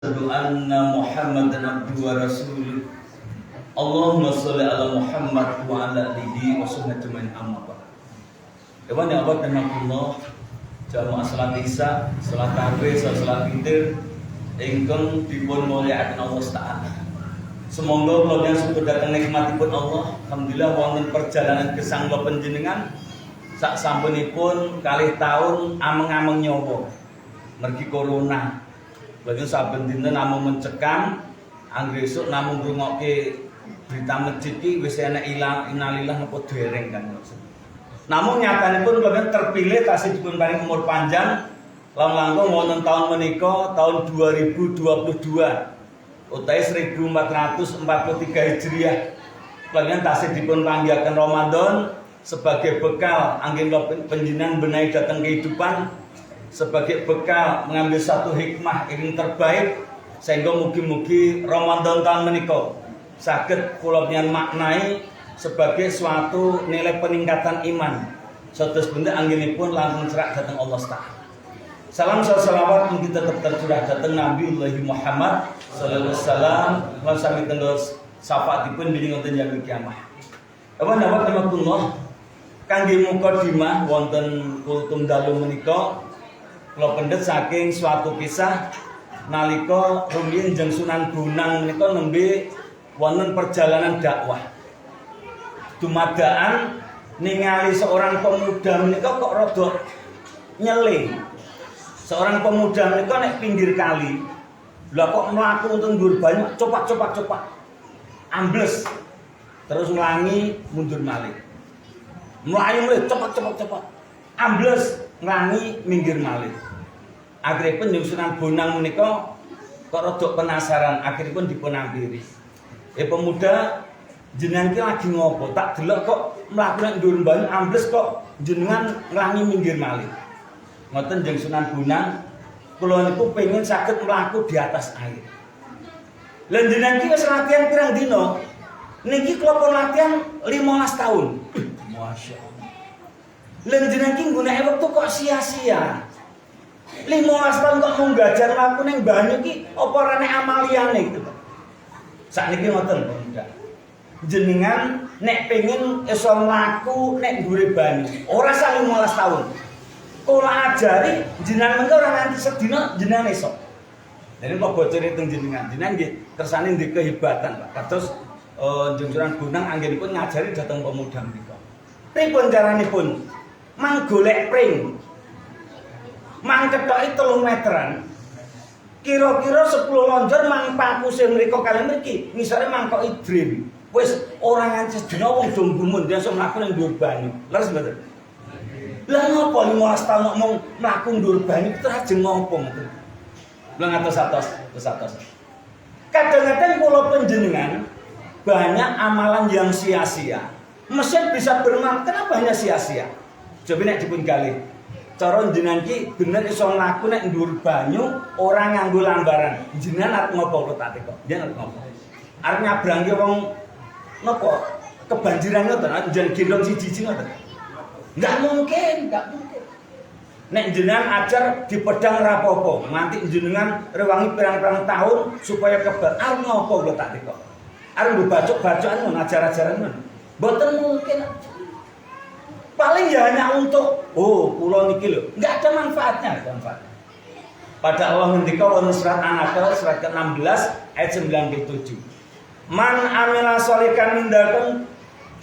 Asyhadu anna Muhammadan abduhu wa rasuluh. Allahumma sholli ala Muhammad wa ala alihi wa sahbihi amma ba'd. Ewan ya abad dan Allah jamaah salat Isya, salat tarawih, salat witir ingkang dipun mulyakaken Allah Ta'ala. Semoga kula yang sudah datang nikmatipun Allah, alhamdulillah wonten perjalanan gesang kula panjenengan sak sampunipun kalih taun ameng-ameng nyawa mergi corona. Lagi saben dina namung mencekam, anggere esuk namung ngrungokke berita masjid iki wis enek ilang innalillahi napa dereng kan. Namun nyatanipun kula terpilih tasih dipun paring umur panjang langkung wonten taun menika tahun 2022 utawi 1443 Hijriah. Kalian tasih dipun panggihaken Ramadan sebagai bekal anggen panjenengan benahi dhateng kehidupan, sebagai bekal mengambil satu hikmah yang terbaik sehingga mugi-mugi Ramadan tahun menika saged kula maknai sebagai suatu nilai peningkatan iman. Satus benda anggenipun langkung cerak datang Allah Ta'ala. Salam salawat mugi tetep tercurah datang Nabi Muhammad sallallahu alaihi wasallam lan sami tenggo syafaatipun bilih wonten yaumil kiamah. Apa-apa teman-teman kangge mukadimah wonten kultum dalu menika kula pendet saking suatu kisah nalika rumiyin Jeng Sunan Bonang menika nembe wonten perjalanan dakwah. Dumadaan ningali seorang pemuda menika kok rada nyele. Seorang pemuda menika nek pinggir kali. Lah kok mlaku wonten dhuwur banyu copak. Ambles. Terus nglangi mundur malih. Mlayu mulih cepat. Ambles nglangi minggir malih. Akhiripun Jeng Sunan Bonang menika kok rada penasaran, akhiripun dipun ampiri. Pemuda jenengan iki lagi ngopo? Tak delok kok mlaku nang dhuwur banyu ambles kok jenengan nglangi minggir malih. Ngoten Jeng Sunan Bonang, kula niku pengin saged mlaku di atas air. Lah jenengan iki wis latihan pirang dina? Niki kula pun latihan 15 tahun. Masyaallah. Lan jenengan iki nggunakake wektu kok sia-sia. 15 tahun kok mung gajar mlaku ning banyu iki apa ora nek amaliyane gitu. Sakniki ngoten pemuda. Jenengan nek pengin iso mlaku nek dhuwure banyu, ora sak 15 tahun. Kula ajari jenengan mengko ora nganti sedina jenengan iso. Jadi kok bocori teng jenengan nggih kersane ndek kehebatan Pak. Kados Jeng Sunan Bonang anggenipun ngajari dhateng pemuda menika. Pripun caranipun? Mang golek pring. Mang kethoki 3 meteran. Kira-kira 10 lonjor mang pakuse mriku kali mriki, ngisore mangkok idrim. Wis ora nganti sedina wong do gumun dia iso mlaku ning dhuwur banyu. Leres mboten? Lah ngopo 15 tahun kok mung mlaku dhuwur banyu terus ajeng ngopo ngoten. Lah ngatos-atos. Kadang-kadang kula panjenengan banyak amalan yang sia-sia. Mesin bisa bermanfaat, kenapa hanya sia-sia? Coba nek dipun galih. Cara jenengan ki bener iso mlaku nek dhuwur banyu ora nganggo lambaran. Jenengan arep ngopo kok tak kok? Jenengan arep ngopo? Arep nyabrangke wong napa? Kebanjiran ngoten, jeneng gendong siji-siji ngoten. Enggak mungkin. Nek jenengan ajar di pedang rapopo, nganti jenengan rewangi pirang-pirang tahun supaya kebal. Arep ngopo kok tak kok? Arep bacok-bacokan ngono ajar-ajaran ngono. Mboten mungkin. Paling ya hanya untuk kula niki lho, enggak ada manfaatnya. Pada Allah ngendika wonten surat An-Nahl surat ke-16 ayat 97. Man amila sholihan min dzakarin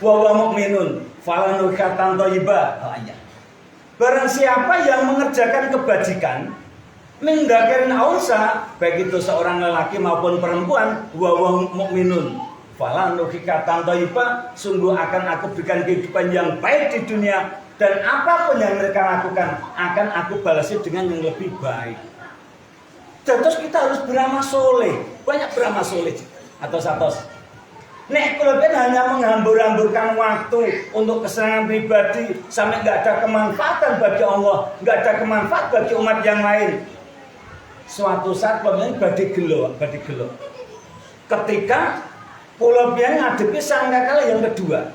wa huwa mu'minun falanuhatan thayyibah. Barang siapa yang mengerjakan kebajikan min dzakarin unsa, baik itu seorang lelaki maupun perempuan, wa huwa mu'minun falan nuhikatan thayyibah, sungguh akan aku berikan kehidupan yang baik di dunia dan apapun yang mereka lakukan akan aku balasi dengan yang lebih baik. Terus kita harus beramal soleh, banyak beramal soleh. Atos. Nek kalau hanya menghambur-hamburkan waktu untuk kesenangan pribadi sampai nggak ada kemanfaatan bagi Allah, nggak ada kemanfaat bagi umat yang lain. Suatu saat kalau badi gelo. Ketika kula biyen ngadepi sangkakala yang kedua.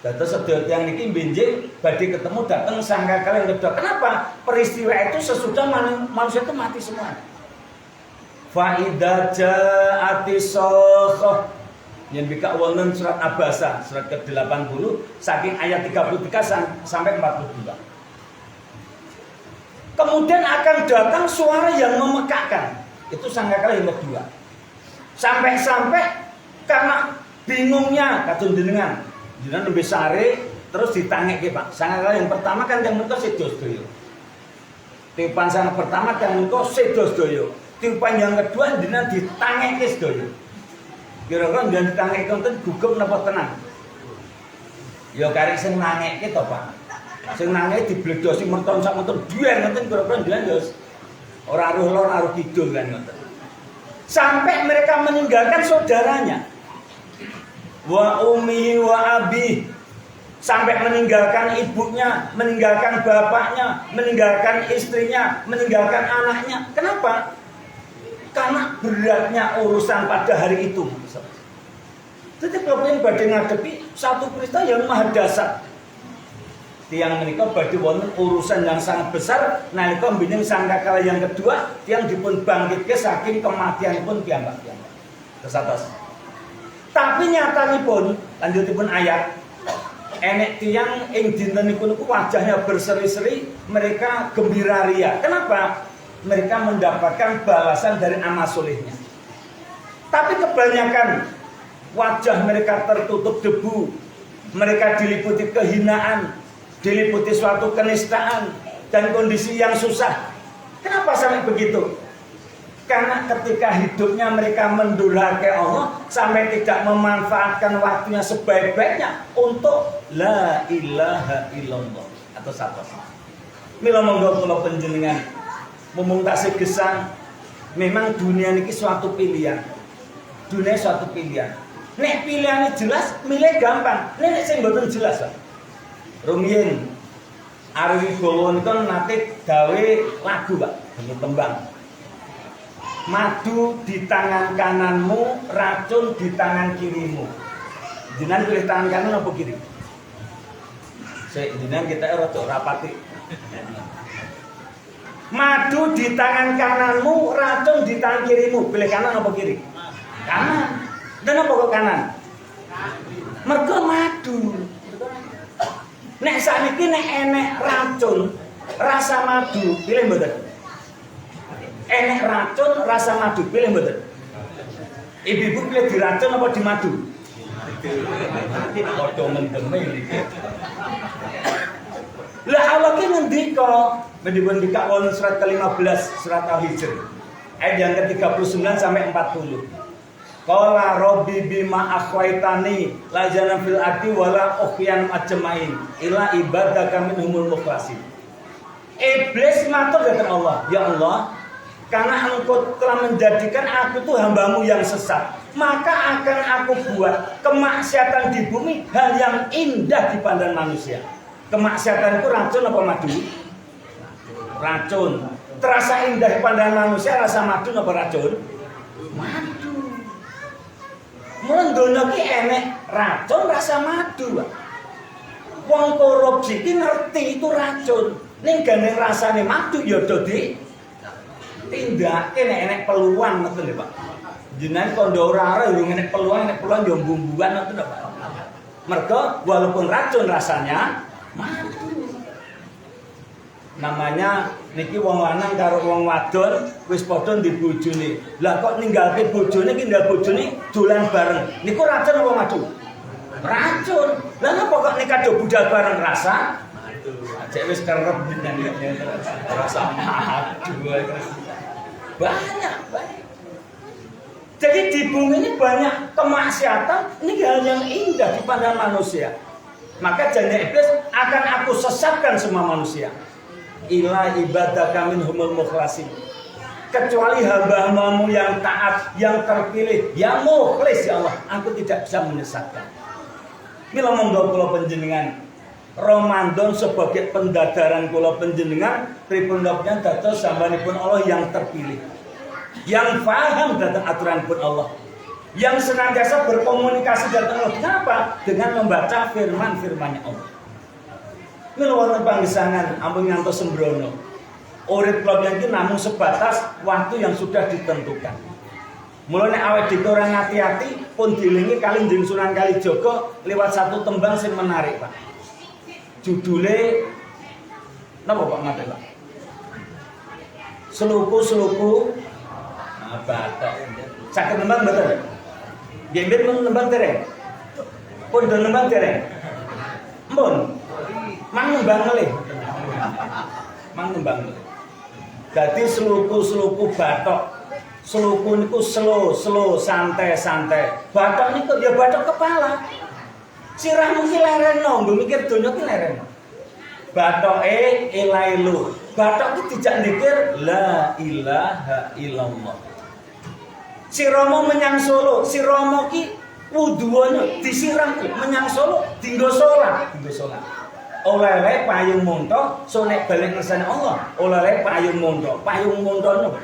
Dados sedaya tiyang niki benjing badhe ketemu datang sangkakala yang kedua. Kenapa? Peristiwa itu sesudah manusia itu mati semua. Fa idza ja'atis sakhah. Yang bika wonten surat Abasa surat ke-80 saking ayat 33 sampai 42. Kemudian akan datang suara yang memekakkan. Itu sangkakala yang kedua. Sampai-sampai karena bingungnya katun jenengan nembe sare terus ditangekke Pak. Sangkakala yang pertama kan yang menika sedaya. Tiupan sang pertama kan menika sedaya. Tiupan yang kedua jenengan ditangekke sedaya. Kira-kira ndak ditangek konten gugup napa tenang? Ya karek sing nangeke to, Pak. Sing nangeke dibledosi merton sak merton duwen ngoten kira-kira ndak ya ora aruh lor aruh kidul kan ngoten. Sampai mereka meninggalkan saudaranya. Wa ummi wa abi. Sampai meninggalkan ibunya, meninggalkan bapaknya, meninggalkan istrinya, meninggalkan anaknya. Kenapa? Karena beratnya urusan pada hari itu. Jadi kalau yang badai ngadepi satu peristiwa yang maha dasar. Tiang menikah badai wonten urusan yang sangat besar. Nalika mbiyen sangkakala yang kedua, tiang dipun bangkitke saking kematian pun piyambak-piyambak. Terus atas. Tapi nyatanipun lanjutipun ayat enek tiang ing dinten niku wajahnya berseri-seri, mereka gembira ria. Kenapa? Mereka mendapatkan balasan dari amal solehnya. Tapi kebanyakan wajah mereka tertutup debu, mereka diliputi kehinaan, diliputi suatu kenistaan dan kondisi yang susah. Kenapa sampai begitu? Karena ketika hidupnya mereka mendurhaka Allah sampai tidak memanfaatkan waktunya sebaik-baiknya untuk la ilaha illallah atau satu. Mila monggo kula panjenengan memungkasi gesang, memang dunia ini suatu pilihan. Dunia suatu pilihan. Nek pilihannya jelas, milih gampang. Nek sing mboten jelas, Pak. Rumiyin Ari Wibowo niku nate gawe lagu, Pak, bentuk tembang. Madu di tangan kananmu, racun di tangan kirimu. Jenengan pilih tangan kanan apa kiri? Jenengan kita rada rapati. Madu di tangan kananmu, racun di tangan kirimu. Pilih kanan apa kiri? Kanan. Dan apa kok kanan? Mergo madu. Nek sakniki nek enek racun, rasa madu, pilih mboten? Enek racun, rasa madu, pilih mboten? Ibu-ibu pilih diracun apa di madu? Padha mendeme iki. Lah Allah ki ngendika Mendibun-dika wonten surat ke-15 surat Al-Hijr ayat yang ke-39 sampai 40. Qala rabbi bima akhwaitani la jana fil ardi wala ukhyan ajmain ila ibadaka minhumul mukhlasin. Iblis matur dhateng Allah, ya Allah, karena engkau telah menjadikan aku tuh hambamu yang sesat, maka akan aku buat kemaksiatan di bumi hal yang indah di pandang manusia. Kemaksiatan itu racun apa madu? Racun. Terasa indah di pandang manusia, rasa madu apa racun? Madu. Mulai donya ki enek racun rasa madu, Pak. Wong korupsi ki ngerti itu racun. Ning gandeng rasane madu ya do di tindake nek enek peluang ngoten lho, Pak. Jenengan kondo ora yo enek peluang yo bumbuan ngoten lho, Pak. Mergo walaupun racun rasanya madu. Namanya niki wong lanang karo wong wadon wis padha ndi bojone. Lah kok ninggalke bojone ki ndal bojone dolan bareng. Niku racun apa madu? Racun. Lah napa kok nikah do budal bareng rasa? Madu. Cek wis kerep jenenge rasa madu. Banyak. Jadi di bumi ini banyak kemaksiatan, ini hal yang indah di pandang manusia. Maka janji iblis akan aku sesatkan semua manusia. Ila ibadaka minhumul mukhlasin. Kecuali hamba-hambamu yang taat, yang terpilih, yang mukhlis ya Allah, aku tidak bisa menyesatkan. Mila monggo kula panjenengan Ramadan sebagai pendadaran kula panjenengan pripun-pripun dados sambanipun Allah yang terpilih. Yang paham tentang aturan pun Allah, yang senantiasa berkomunikasi dengan Allah. Kenapa? Dengan membaca firman-firmannya Allah. Mila wonten panggesangan ampun ngantos sembrono. Urip kula iki namung sebatas waktu yang sudah ditentukan. Mulane awake dhewe ora ngati-ati pun dilingi kali Njing Sunan Kalijaga lewat satu tembang sing menarik, Pak. Judule napa Pak Mate, Pak? Seluku-seluku batok. Saged nembang mboten? Nggih mboten nembang dereng. Pun do nembang dereng. Mpun. Mang nembang melih. Mang nembang melih. Dadi seluku-seluku batok. Seluku niku slow, santai. Batok niku ya batok kepala. Sirahmu ki lereno, nggo mikir donya ki lereno. Batoke ilailu. Batok ki dijak mikir la ilaha illallah. Si Romo menyang Solo, si Romo ki wuduane disiram menyang Solo dinggo salat. Oleh payung montok, so nek balik ngersane Allah, oleh payung montok. Payung montok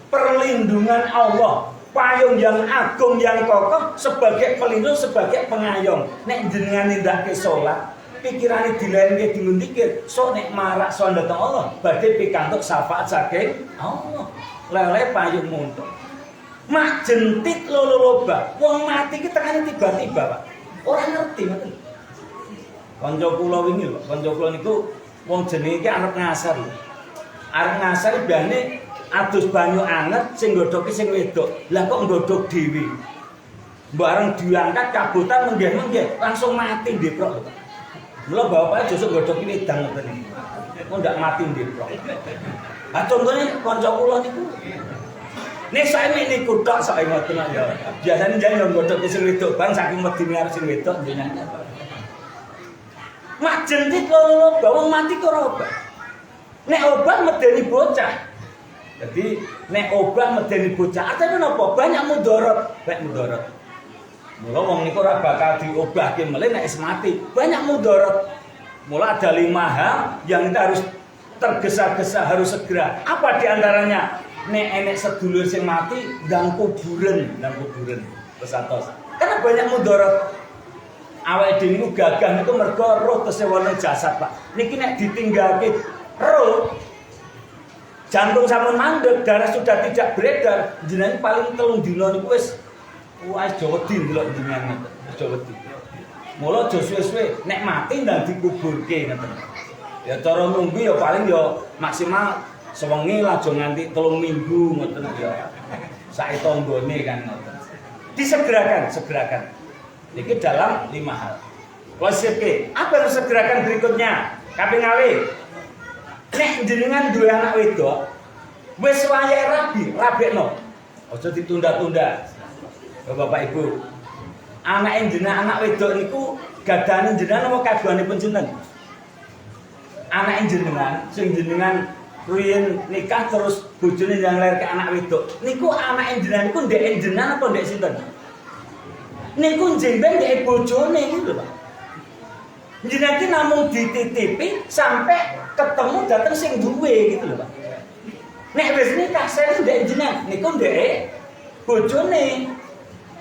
perlindungan Allah, payung yang agung yang kokoh sebagai pelindung, sebagai pengayom. Nek jenengan nindakake salat, pikirane dilainke dingundikir, so nek marak so datang Allah, badhe pikantuk syafaat saking Allah. Lele payung montok. Mak jentit lolo-loba, wong mati ki tekane tiba-tiba, Pak. Ora ngerti ngoten. Kanca kula wingi lho, kanca kula niku wong jenenge iki arep ngasar lho. Arep ngasar bane adus banyu anget sing nggodhoki sing wedok. Lah kok nggodhok dhewe. Bareng diangkat kabutan menggeh-menggeh langsung mati ndeprok. Mula bapake josok nggodhoki wedang ngoten iki. Kok ndak mati ndeprok. Ah contone kanca kula niku. Nek saya niku tok sak ngoten ya. Biasane njenengan nggodhoki sing wedok bang saking medine arep sing wedok njenengan. Mak jentit lolo wong mati kok ora obat. Nek obat medeni bocah. Jadi nek obah medeni bocah artine napa? Banyak mudarat, baik mudarat. Mula wong niku ora bakal diobahke melih nek wis mati. Banyak mudarat. Mula ada 5 hal yang kita harus tergesa-gesa, harus segera. Apa di antaranya? Nek enek sedulur sing mati ndang kuburan. Terus atos. Karena banyak mudarat. Awake dhewe niku gagah niku mergo roh kesewono jasad, Pak. Niki nek ditinggalke roh jantung sampun mandek, darah sudah tidak beredar, jenengan paling 3 dina niku wis aja wedi ndelok jenengan ngoten. Aja wedi. Mula aja suwe-suwe nek mati ndang dikuburke ngoten. Ya cara nunggu ya paling ya maksimal sewengi lajeng nganti 3 minggu ngoten ya. Sak tanggane kan ngoten. Disegerakan. Niki dalam 5 hal. Wasike, apa yang segerakan berikutnya? Kaping kalih. Nek jenengan duwe anak wedok, wis wayahe rabekno. Aja ditunda-tunda. Bapak Ibu. Anak wedok niku gadane jenengan apa kagunganipun sinten? Anak jenengan sing jenengan ruyen nikah terus bojone yang lair ke anak wedok. Niku anak jenengan niku ndek jenengan apa ndek sinten? Niku jemben ndek bojone gitu lho, Pak. Jenengan iki namung dititipi sampai ketemu dateng sing duwe gitu lho, Pak. Nek wis nikah saya ndek jenengan niku ndek bojone.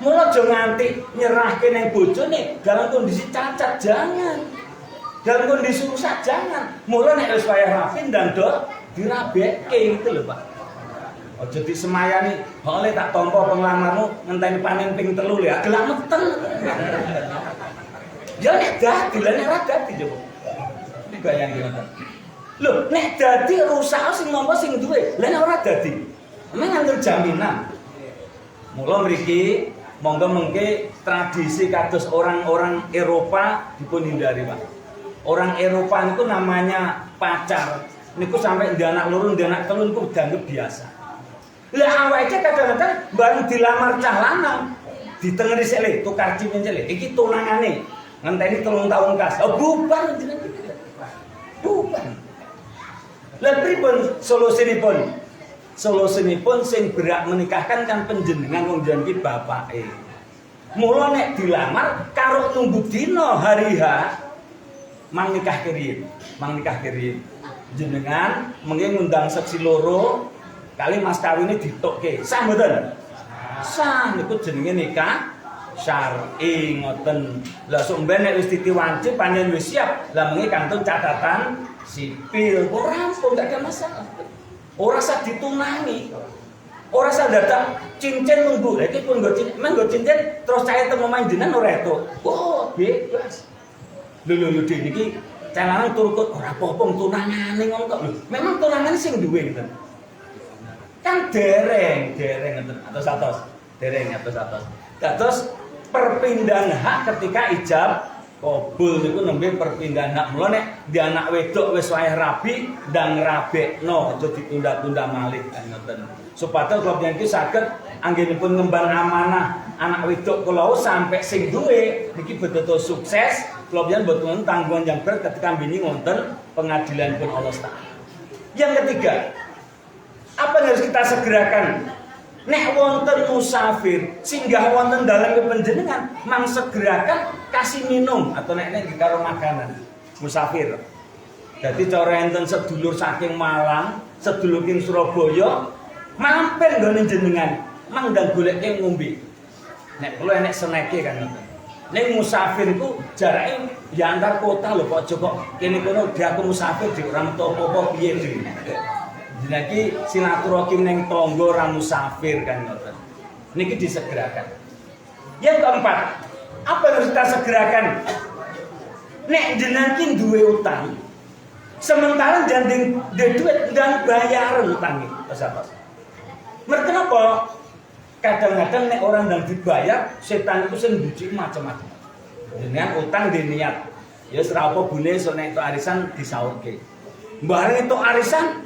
Mula aja nganti nyerahke ning bojone dalam kondisi cacat, jangan. Dalam kondisi rusak jangan. Mula nek wis wayah rapi ndang do dirabekke gitu lho, Pak. Aja disemayani, oleh tak tampa penglamarmu ngenteni panen ping 3 ya, gelak meten. Ya nek dadi, lha nek ora dadi coba. Iki bayangke ngoten. Lho, nek dadi rusak sing nampa sing duwe, lha nek ora dadi. Emang nganggo jaminan. Mula mriki monggo mengke tradisi kados orang-orang Eropa dipun hindari, Pak. Orang Eropa niku namanya pacar. Niku sampai ndek anak loro, ndek anak telu niku dianggap biasa. Lah awake kadang-kadang bareng dilamar cah lanang, ditengeri sik le, tukar cimin sik le. Iki tunangane. Ngenteni 3 tahun kas. Oh bubar jenengan. Bubar. Lah pripun solusinipun? Solusinipun sing berak menikahkan kan panjenengan wong janji bapake. Mula nek dilamar karo nunggu dina hari H mang nikah kiriin. Jenengan mengke ngundang seksi loro kali mas kawine ditokke. Sah mboten? Sah niku jenenge nikah syar'i ngoten. Lah sok mben nek wis ditiwanci panjenengan wis siap, lah mengke kantun catatan sipil, kok rampung gak ada masalah. Ora usah ditunangi. Ora usah datang cincin nunggu. Iki pun nggo cincin terus saya temu main jenengan ora itu. Oh, bebas. Lho niki celangan turut ora apa-apa tunangane ngono kok. Lho, memang tunangane sing duwe ngeten. Kan dereng ngeten atos-atos. Dereng atos-atos. Dados perpindahan hak ketika ijab kabul niku nembe perpindahan hak. Mula nek di anak wedok wis wayah rabi ndang rabekno aja ditunda-tunda malih kan ngoten. Supados kula panjenengan iki saged anggenipun ngemban amanah anak wedok kula sampai sing duwe niki betul-betul sukses. Kula panjenengan mboten tanggungan yang berat ketika mbini wonten pengadilan pun Allah Taala. Yang ketiga, apa yang harus kita segerakan? Nek wonten musafir singgah wonten dalam panjenengan mang segerakan kasih minum atau nek karo makanan musafir. Jadi cara enten sedulur saking Malang, sedulur king Surabaya mampir nggone jenengan mang ndang goleke ngombe. Nek kula enek seneke kan ngoten. Nek musafir iku jarake ya antar kota lho kok aja kok kene kono dia aku musafir di ora metu apa-apa piye iki. Jenenge silaturahim ning tangga ora musafir kan ngoten. Niki disegerakan. Yang keempat, apa yang harus kita segerakan? Nek jenengan ki duwe utang. Sementara janding duit dan bayaran utang iki. Mereka apa? Kadang-kadang nek orang yang dibayar, setan itu sing bujuk macam-macam. Dengan utang diniat. Ya ora apa bune sok nek arisan disaurke. Bareng itu arisan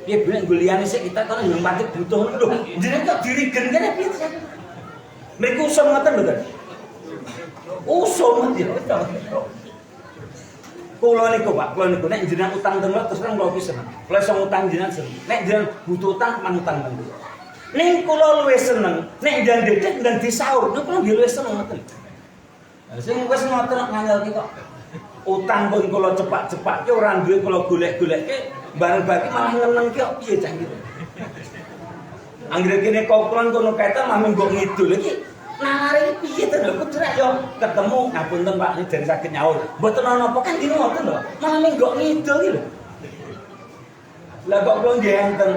ya bener guliane sik kita kan yo mati butuh lho. Jenenge kok dirigen kene piye? Mereka usum ngoten lho kan. Usum mati. Kula niku Pak, kula niku nek jenengan utang teng terus kan kula seneng. Kula iso utang jenengan seneng. Nek jenengan butuh utang manutang teng kula. Ning kula luwih seneng nek jenengan dedek dan disaur, niku kula luwih seneng ngoten. Sing wis ngoten ngandelke kok. Utang pun kula cepak-cepakke ora duwe kula golek-golekke bareng bagi malah ngenengke kok piye cah gitu. Anggere kene kokron kono ketan mami mbok ngidul iki nalare piye to lho kudu rek yo ketemu ngapunten Pak iki den saged nyaur. Mboten ana apa kan dino ngoten lho. Malah mbok ngidul iki lho. Lah kok kula nggih enten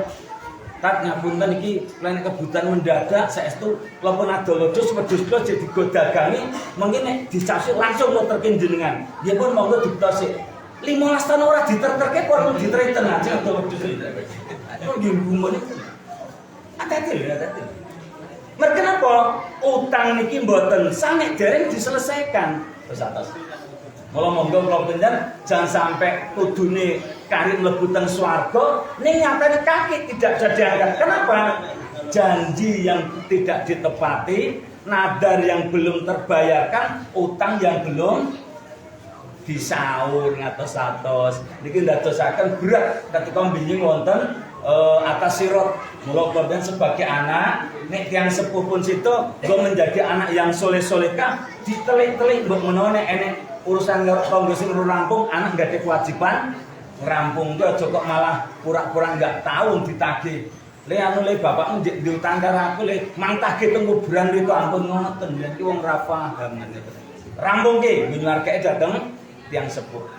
tak ngapunten iki lan kebutuhan mendadak saestu kula pun adol-adol wedhus kula jadi godagangi mengki nek dicasuk langsung nuterke jenengan. Nggih pun monggo diptosik. 15 tahun ora diterterke kok diteriten aja adol wedhus. Kok nggih gumun. Hati-hati. Mereka apa? Utang niki mboten sanek dereng diselesaikan. Terus atas. Mula monggo kula panjenengan jangan sampai kudune karir mlebu teng swarga ning nyatane kaki tidak bisa diangkat. Kenapa? Janji yang tidak ditepati, nadar yang belum terbayarkan, utang yang belum disaur ngatos-atos. Niki ndadosaken berat ketika mbinyi wonten atas sirot. Mula kula sebagai anak nek tiyang sepuh pun situ nggo menjadi anak yang soleh-solehah ditelik-telik mbok menawa nek enek urusan tangga sing rampung, anak nggak ada kewajiban rampung itu aja kok malah pura-pura nggak tahu ditagih. Le anu le bapakmu diutang karo aku le mang tagih teng kuburan itu ampun ngoten yen ki wong ra paham ngene. Rampung ki nyuwarkeke dateng tiyang sepuh.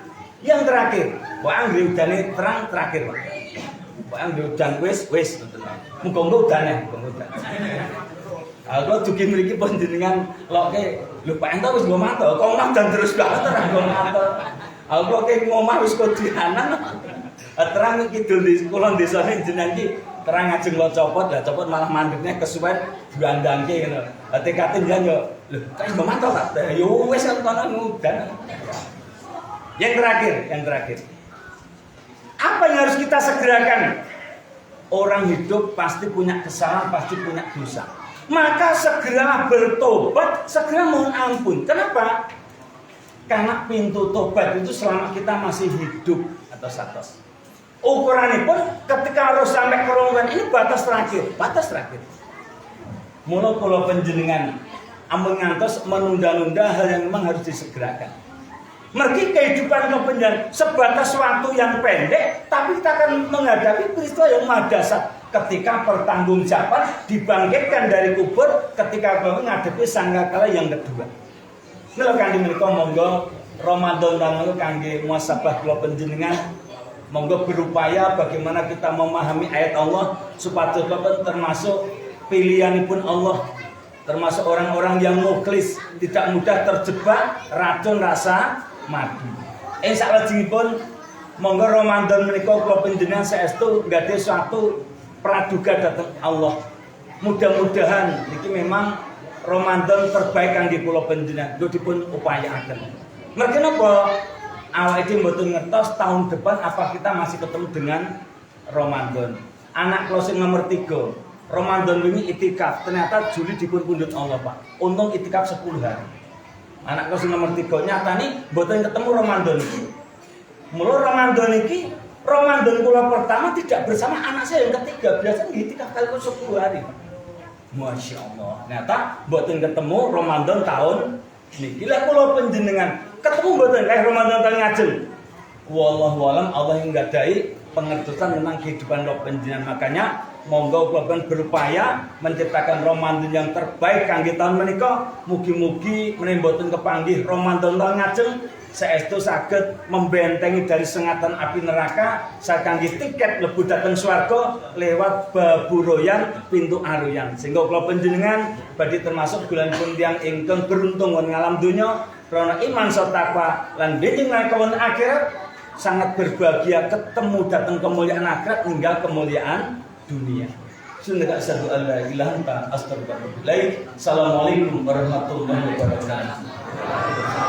Yang terakhir, wae anggere udane terang terakhir, Pak. Wae anggere udan wis ngoten. Muga-muga udane, muga-muga. Kalau dugi mriki panjenengan loke lho Pak Ento wis nggo mantel, kok omah dan terus banget ora nggo mantel. Aku ke ngomah wis kodianan. Terang kidul di kulon desane jenengan iki terang ngajeng lo copot, lah copot malah mandeknya kesuwen diandangke ngono. Tekate njenengan yo lho kok nggo mantel ta? Yo wis kan kono ngudan. Yang terakhir. Apa yang harus kita segerakan? Orang hidup pasti punya kesalahan, pasti punya dosa. Maka segera bertobat, segera mohon ampun. Kenapa? Karena pintu tobat itu selama kita masih hidup atas. Ukurannya pun ketika harus sampai kerongkongan ini batas terakhir. Mula kula panjenengan ampun ngantos menunda-nunda hal yang memang harus disegerakan. Mergi kehidupan kepenjara sebatas waktu yang pendek, tapi kita akan menghadapi peristiwa yang mahdasyat ketika pertanggungjawaban dibangkitkan dari kubur ketika menghadapi sangkakala yang kedua. Mila kangge menika monggo Ramadan damel kangge muasabah kula panjenengan Monggo berupaya bagaimana kita memahami ayat Allah supados termasuk pilihanipun Allah, termasuk orang-orang yang mukhlis, tidak mudah terjebak racun rasa madu. Saklajengipun monggo Ramadan menika kula panjenengan saestu nggade suatu praduga dhateng Allah. Mudah-mudahan niki memang Ramadan terbaik kangge kula panjenengan nggo dipun upayakaken. Mergi napa awake dhewe mboten ngertos tahun depan apa kita masih ketemu dengan Ramadan. Anak kula sing nomor 3, Ramadan wingi itikaf, ternyata Juli dipun pundhut Allah, Pak. Untung itikaf 10 hari. Anak kula sing nomor 3 nyatane mboten ketemu Ramadan iki. Mula Ramadan iki, Ramadan kula pertama tidak bersama anak saya yang ketiga, biasanya itikaf kali 10 hari. Masya Allah, ternyata mboten ketemu Ramadan tahun niki. Lah kula panjenengan ketemu mboten kayak Ramadan tahun ngajeng. Wallahu alam, Allah yang nggadahi pengertian tentang kehidupan lo panjenengan. Makanya monggo kula berupaya menciptakan Ramadan yang terbaik kangge tahun menika. Mugi-mugi menawi mboten kepanggih Ramadan tahun ngajeng saestu saged membentengi dari sengatan api neraka sakanggih tiket mlebu dhateng swarga lewat baburoyan pintu aruyan. Sehingga kula panjenengan badhe termasuk bulanipun tiyang ingkang beruntung wonten alam donya karena iman serta takwa lan benjing lakon akhirat, sangat berbahagia ketemu datang kemuliaan akhirat hingga kemuliaan dunia. Sunnah asyhadu an la ilaha illa anta astaghfiruka wa atubu ilaik. Assalamualaikum warahmatullahi wabarakatuh.